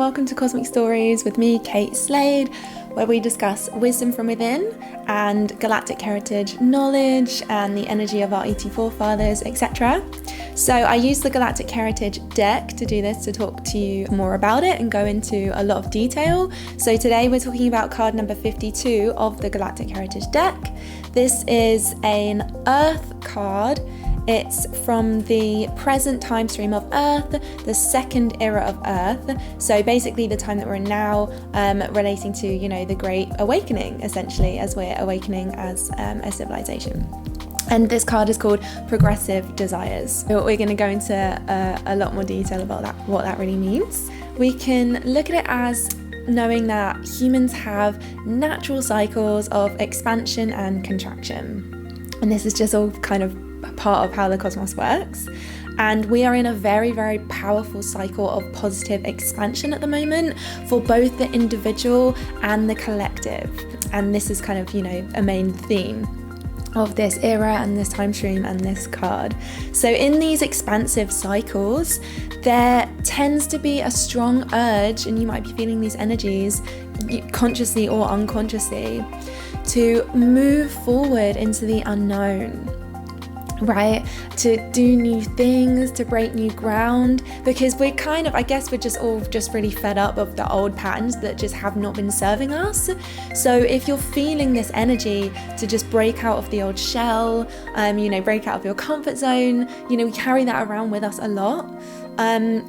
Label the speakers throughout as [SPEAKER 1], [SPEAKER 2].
[SPEAKER 1] welcome to Cosmic Stories with me, Kate Slade, where we discuss wisdom from within and galactic heritage knowledge and the energy of our ET forefathers, etc. So I use the Galactic Heritage deck to do this, to talk to you more about it and go into a lot of detail. So today we're talking about card number 52 of the Galactic Heritage deck. This is an Earth card. It's from the present time stream of Earth, the second era of Earth. So basically the time that we're in now, relating to, the Great Awakening, essentially, as we're awakening as a civilization. And this card is called Progressive Desires. So we're going to go into a lot more detail about that, what that really means. We can look at it as knowing that humans have natural cycles of expansion and contraction. And this is just all kind of part of how the cosmos works. And we are in a very, very powerful cycle of positive expansion at the moment for both the individual and the collective. And this is kind of, a main theme of this era and this time stream and this card. So in these expansive cycles, there tends to be a strong urge, and you might be feeling these energies consciously or unconsciously, to move forward into the unknown. Right? To do new things, to break new ground, because we're kind of, we're just all really fed up of the old patterns that just have not been serving us. So if you're feeling this energy to just break out of the old shell, break out of your comfort zone, we carry that around with us a lot.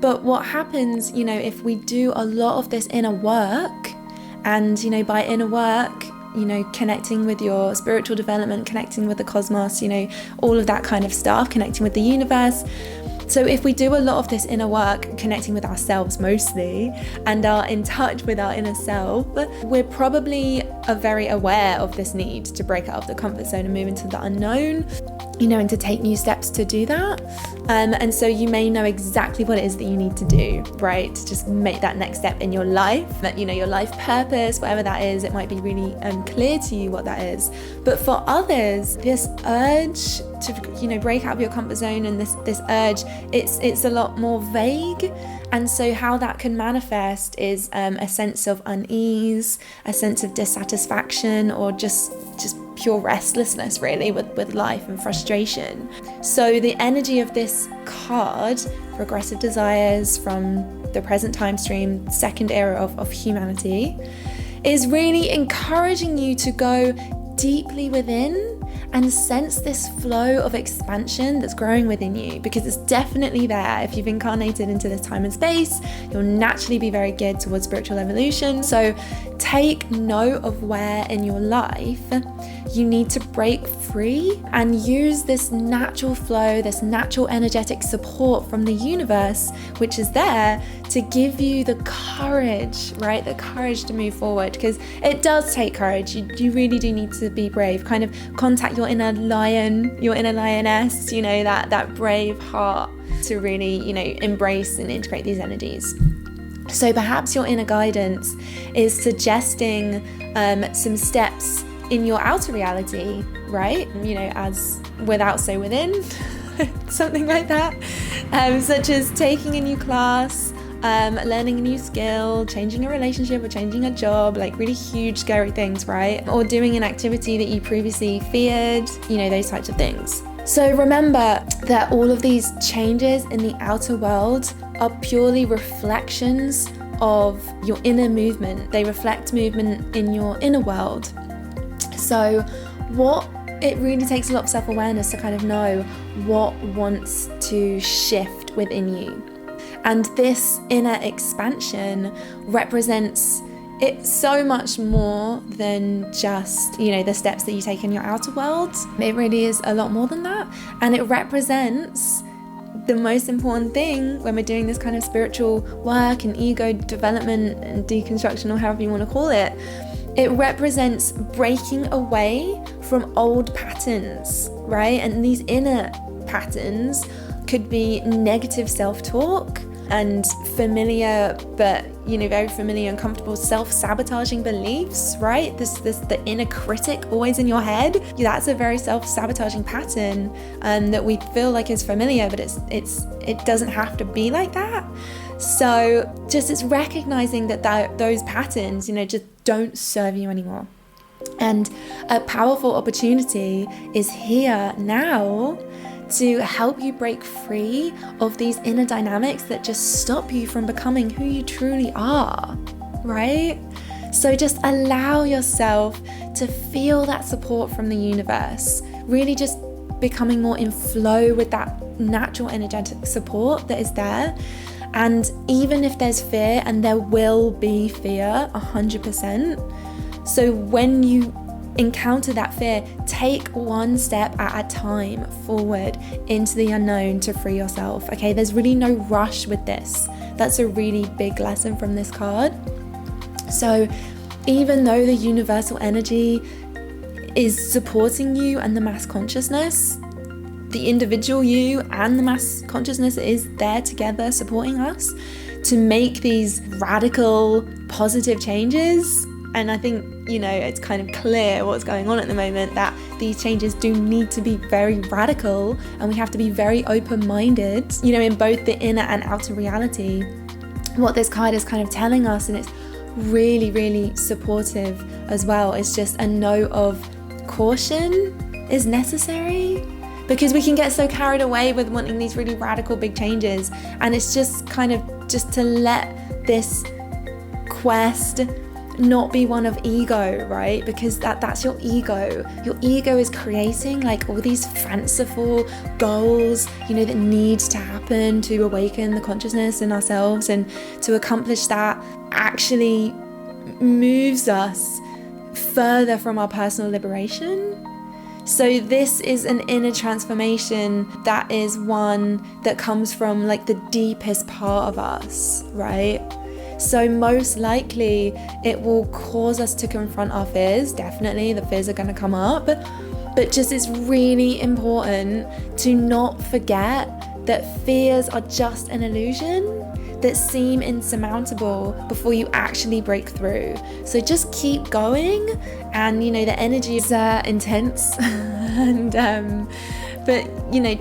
[SPEAKER 1] But what happens, if we do a lot of this inner work, and, by inner work, connecting with your spiritual development, connecting with the cosmos, all of that kind of stuff, connecting with the universe. So if we do a lot of this inner work, connecting with ourselves mostly, and are in touch with our inner self, we're probably very aware of this need to break out of the comfort zone and move into the unknown, and to take new steps to do that. And so you may know exactly what it is that you need to do, right? To just make that next step in your life, that, your life purpose, whatever that is, it might be really clear to you what that is. But for others, this urge to, break out of your comfort zone and this urge, it's a lot more vague. And so how that can manifest is a sense of unease, a sense of dissatisfaction, or just pure restlessness, really, with life and frustration. So the energy of this card, Progressive Desires, from the present time stream, second era of humanity, is really encouraging you to go deeply within and sense this flow of expansion that's growing within you, because it's definitely there. If you've incarnated into this time and space, you'll naturally be very geared towards spiritual evolution. So take note of where in your life you need to break free and use this natural flow, this natural energetic support from the universe, which is there to give you the courage, right? The courage to move forward, because it does take courage. You really do need to be brave. Kind of contact your inner lion, your inner lioness, that brave heart to really, embrace and integrate these energies. So perhaps your inner guidance is suggesting some steps in your outer reality, right? As without, so within, something like that. Such as taking a new class, learning a new skill, changing a relationship or changing a job, like really huge, scary things, right? Or doing an activity that you previously feared, those types of things. So remember that all of these changes in the outer world are purely reflections of your inner movement. They reflect movement in your inner world. So it really takes a lot of self-awareness to kind of know what wants to shift within you. And this inner expansion represents it's so much more than just, the steps that you take in your outer world. It really is a lot more than that. And it represents the most important thing when we're doing this kind of spiritual work and ego development and deconstruction, or however you want to call it. It represents breaking away from old patterns, right? And these inner patterns could be negative self-talk, and familiar, but very familiar and comfortable self-sabotaging beliefs, right? The inner critic always in your head. That's a very self-sabotaging pattern that we feel like is familiar, but it doesn't have to be like that. So just it's recognizing that those patterns, just don't serve you anymore. And a powerful opportunity is here now to help you break free of these inner dynamics that just stop you from becoming who you truly are, right? So just allow yourself to feel that support from the universe, really just becoming more in flow with that natural energetic support that is there. And even if there's fear, and there will be fear 100%, so when you encounter that fear, take one step at a time forward into the unknown to free yourself. Okay, there's really no rush with this. That's a really big lesson from this card. So even though the universal energy is supporting you and the mass consciousness, the individual you and the mass consciousness is there together supporting us to make these radical positive changes. And I think, it's kind of clear what's going on at the moment, that these changes do need to be very radical, and we have to be very open-minded, in both the inner and outer reality. What this card is kind of telling us, and it's really, really supportive as well, is just a note of caution is necessary, because we can get so carried away with wanting these really radical big changes. And it's just kind of just to let this quest not be one of ego, right? Because that's your ego. Your ego is creating like all these fanciful goals, that need to happen to awaken the consciousness in ourselves, and to accomplish that actually moves us further from our personal liberation. So this is an inner transformation that is one that comes from like the deepest part of us, right? So most likely it will cause us to confront our fears. Definitely the fears are going to come up, but just it's really important to not forget that fears are just an illusion that seem insurmountable before you actually break through. So just keep going, and the energy is intense and but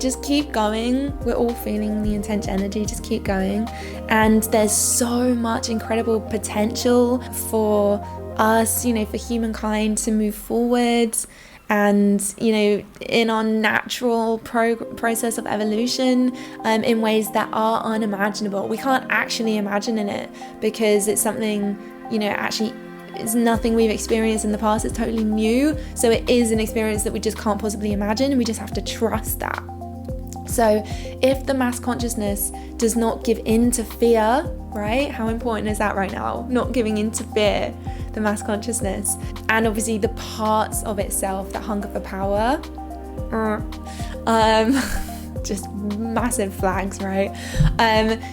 [SPEAKER 1] just keep going. We're all feeling the intense energy. Just keep going, and there's so much incredible potential for us, for humankind to move forwards, and in our natural process of evolution, in ways that are unimaginable. We can't actually imagine in it, because it's something actually it's nothing we've experienced in the past. It's totally new, so it is an experience that we just can't possibly imagine, and we just have to trust that. So if the mass consciousness does not give in to fear, right? How important is that right now? Not giving in to fear, the mass consciousness, and obviously the parts of itself that hunger for power, just massive flags, right?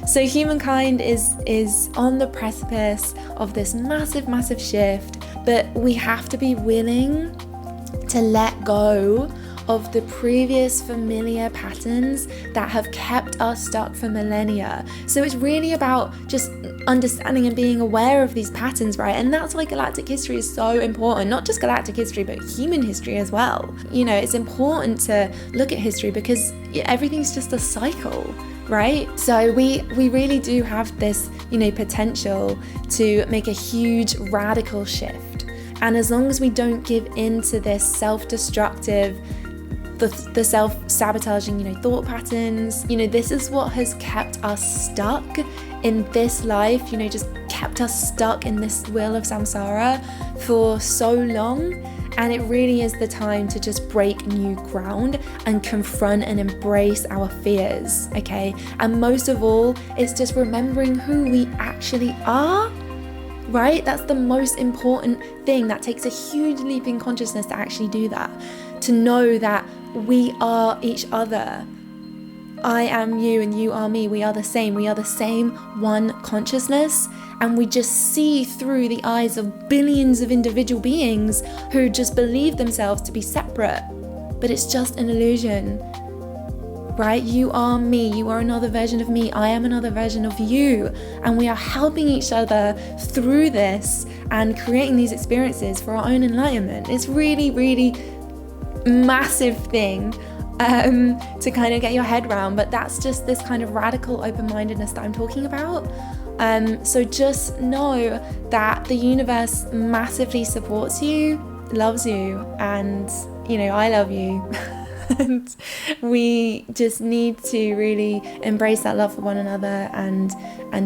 [SPEAKER 1] So humankind is on the precipice of this massive shift, but we have to be willing to let go of the previous familiar patterns that have kept us stuck for millennia. So it's really about just understanding and being aware of these patterns, right? And that's why galactic history is so important. Not just galactic history, but human history as well. It's important to look at history because everything's just a cycle, right? So we really do have this, potential to make a huge radical shift. And as long as we don't give in to this self-destructive, the self-sabotaging, thought patterns, this is what has kept us stuck in this life, just kept us stuck in this wheel of samsara for so long. And it really is the time to just break new ground and confront and embrace our fears, okay? And most of all, it's just remembering who we actually are, right? That's the most important thing. That takes a huge leap in consciousness to actually do that. To know that we are each other. I am you and you are me. We are the same. We are the same one consciousness. And we just see through the eyes of billions of individual beings who just believe themselves to be separate. But it's just an illusion. right? You are me, you are another version of me, I am another version of you, and we are helping each other through this and creating these experiences for our own enlightenment. It's really, really massive thing to kind of get your head around, but that's just this kind of radical open-mindedness that I'm talking about. So just know that the universe massively supports you, loves you, and I love you. And we just need to really embrace that love for one another and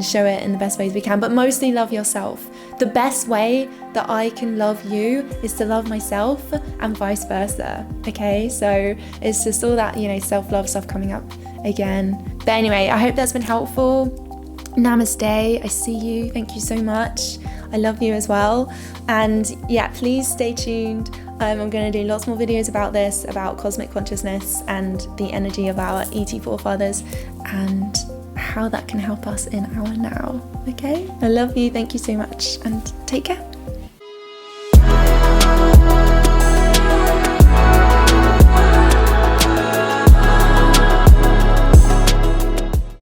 [SPEAKER 1] show it in the best ways we can, but mostly love yourself. The best way that I can love you is to love myself, and vice versa. Okay, so it's just all that self-love stuff coming up again. But anyway, I hope that's been helpful. Namaste. I see you. Thank you so much. I love you as well. And yeah, please stay tuned. I'm going to do lots more videos about this, about cosmic consciousness and the energy of our ET forefathers and how that can help us in our now. Okay? I love you. Thank you so much, and take care.